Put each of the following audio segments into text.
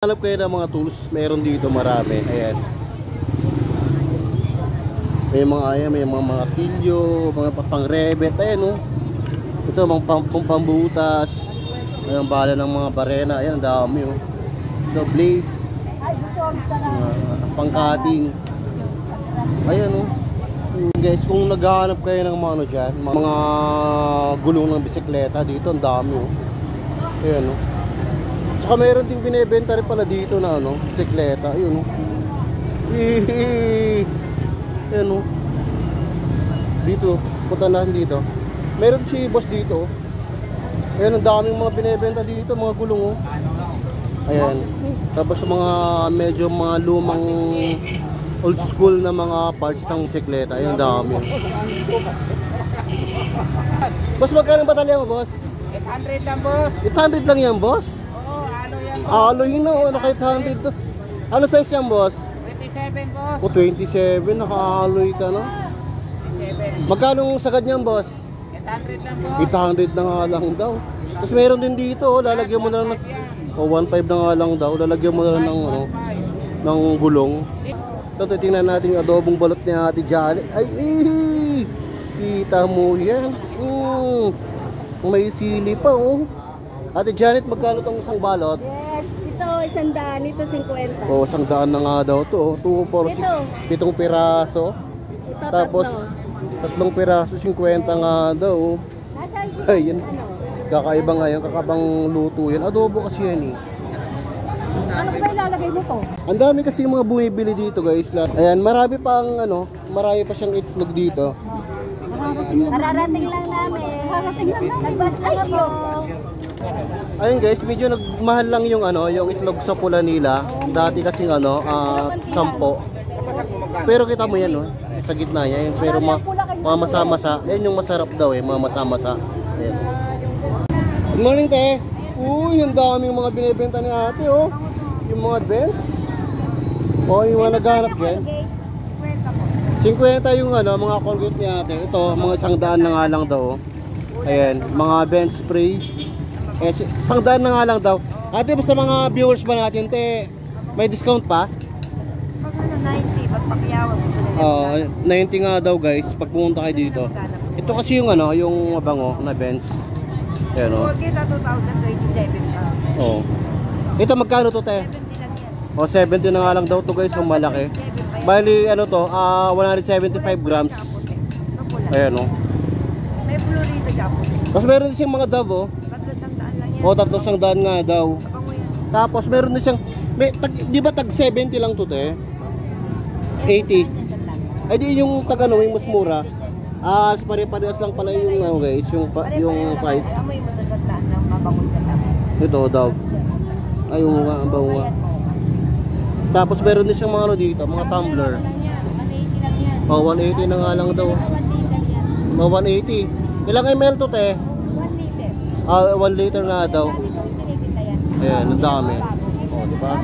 Hanap kayo ng mga tools, meron dito marami. Ayan. May mga ayan, may mga martilyo, mga pang-rebet. Ayan oh. Ito mga pambutas. Ayan, bala ng mga barena. Ayan, dami oh. Ito blade. Pang-cutting. Ayan oh. Guys, kung naghahanap kayo ng mga ano dyan, mga gulong ng bisikleta dito, ang dami oh. Ayan oh. Tsaka mayroon ding binebenta rin pala dito na ano, bisikleta. Ayun oh. Ayan oh. Dito, punta natin dito. Meron si boss dito. Ayan, ang daming mga binebenta dito, mga gulong oh. Ayan. Tapos mga medyo mga lumang old school na mga parts ng bisikleta. Ayan, dami oh. Boss, magkano batalya mo, boss? 800 lang, boss. 800 lang yan, boss? Oo, yan. Aloy na oh, naka 800 to. Ano size yan, boss? 27, boss. O 27, naka-alloy ka na. 27. Magkano ang sagad niyan, boss? 800 lang, boss. 800 na nga lang daw. Tapos meron din dito, oh, lalagyan mo na lang ng 1.5 na nga lang daw. Lalagyan mo na lang ng ano, ng gulong. Ito, tingnan natin yung adobong balot ni Ate Janet. Ay, kita mo yan. May sili pa, oh. Ate Janet, magkano tong isang balot? Yes, ito 100, ito 50. Oh, 100 na nga daw to. 2, 4, 6, 7 piraso. Ito Tapos, 3 piraso, 50 nga daw. Nasaan Ay, yan. Kakaiba nga yan, kakabang luto yan. Adobo kasi yan eh. ano ba ilalagay mo to? Ang dami kasi mga bumibili dito guys. Ayan, marami pang ano, marami pa siyang itlog dito. Mararating lang namin. Mararating lang namin. Nagbas lang ako. Ayun guys, medyo nagmahal lang yung ano, yung itlog sa pula nila. Dati kasing ano, 10. Pero kita mo yan, no? Sa gitna niya, pero mga masa-masa. Yan yung masarap daw eh, mga masa-masa. Ayan. Good morning, te. Uy, yung daming mga binibenta ni ate, oh. Yung mga Benz. Oh, yung mga naghanap yan. 50 yung ano, mga Colgate ni ate. Ito, mga 100 na nga lang daw. Ayan, mga Benz spray. Eh, 100 na nga lang daw. Ate, sa mga viewers ba natin, te, may discount pa? Pag 90, pagpakyawan mo. 90 nga daw guys, pag pumunta kayo dito. Ito kasi yung ano, yung mabango na Benz. Ayan o. Colgate 2027 pa. Oo. Ito magkano to, te? 70 lang yan. O, 70 na nga lang daw to guys, yung malaki. Bali, ano to, 175 grams. Ayan o. May blue rito dyan. Tapos meron din siyang mga Dove o. 300 lang yan. O, 300 nga daw. Kapango yan. Tapos meron din siyang, di ba tag 70 lang to, te? 80. Ay di yung tag ano, yung mas mura. Pare-parehas lang pala yung ano guys, yung size. Amoy matatandaan ng mabango sa tabi. Ito daw. Ay, yung nga, ang bango nga. Tapos meron din siyang mga ano dito, mga tumbler. 180 lang yan. Oh, 180 na nga lang daw. 1 Oh, 180. Ilang ml to, te? liter. 1 liter nga daw. Ayan, ang dami. Oh, di ba?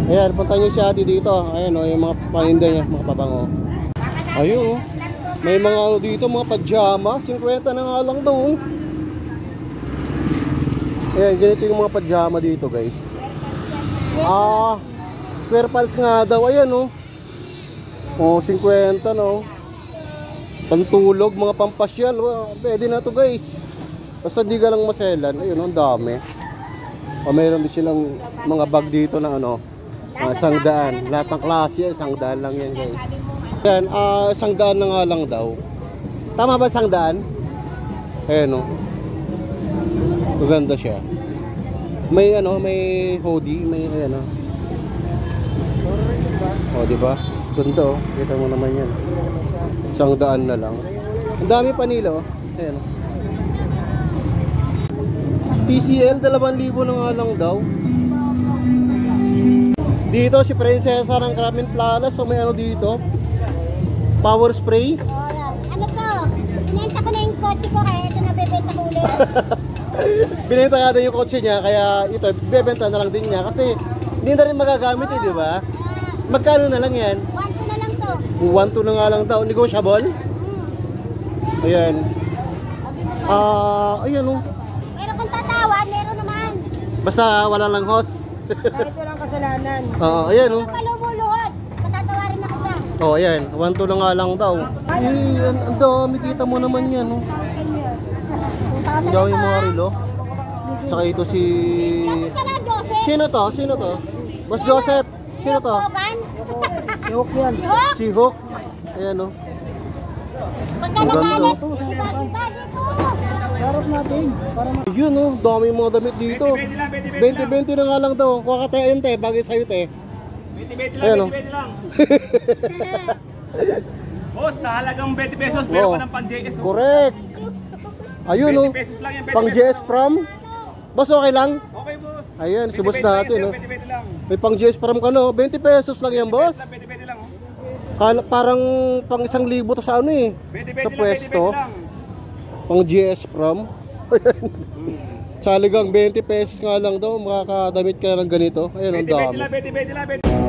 Ayan, punta niyo si ate dito. Ayan, oh, yung mga paninda niya, mga pabango. Ayun, oh. May mga ano dito, mga pajama. 50 na nga lang daw. Oh. Ayan, ganito yung mga pajama dito, guys. Square pants nga daw. Ayan, oh. Oh, 50, no. Pantulog, mga pampasyal. Oh, pwede na to, guys. Basta di ka lang maselan. Ayun, ang dami. O, mayroon din silang mga bag dito na ano, 100. Lahat ng klase yan, 100 lang yan, guys. Yan, 100 na nga lang daw. Tama ba 100? Ayan o. Maganda siya. May ano, may hoodie, may ayan o. O, diba? Ganda o. Kita mo naman yan. 100 na lang. Ang dami pa nila o. Ayan o. TCL, 2,000 na nga lang daw. Dito si Prinsesa ng Kramin Plaza. So may ano dito, power spray. Ano to? Binenta ko na yung kotse ko kaya ito nabebenta ko ulit. Binenta nga din yung kotse niya, kaya ito, bebenta na lang din niya. Kasi hindi na rin magagamit eh, di ba? Magkano na lang yan? 1 na lang to. 1.2 na nga lang daw. Negotiable? Ayan. Ayan o. Pero kung tatawad, meron naman. Basta wala lang host. Kahit walang kasalanan. Oo, ayan oh. Kalumuluhod. Patatawarin na kita. Oh, ayan. 1-2 na nga lang daw. Ang dami. Kita mo naman yan oh. Ang dami yung mga relo. Saka ito si... Lapit ka na, Joseph. Sino to? Sino to? Boss Joseph. Sino to? Hogan. Si Hook yan. Si Hook. Si Hook. Ayan oh. Pagka Ang ganda. nagalit, iba dito. Harap natin. Para ma... Ayun oh. Dami yung mga damit dito. 20-20 na nga lang daw. Kuha ka tayo yun te. Bagay sa'yo te. 20 Ayan, lang, oh. 20 lang. Boss, sa halagang 20 pesos, Oo. meron ka ng pang-JS. oh. Correct. Ayun oh. 20 pesos lang yan, 20 Pang pesos JS lang. Prom. Boss okay lang? Okay, boss. Ayan, si boss 20 lang natin yan, oh. 20 lang. May pang JS Prom ka no? 20 pesos lang yan boss. 20 lang, oh. Parang pang 1,000 to sa ano eh. 20 Sa lang, pwesto. 20 lang. Pang GS Prom. Sa halagang 20 pesos nga lang daw, makakadamit ka ng ganito. Ayun, ang 20 dami. lang, 20 lang, 20.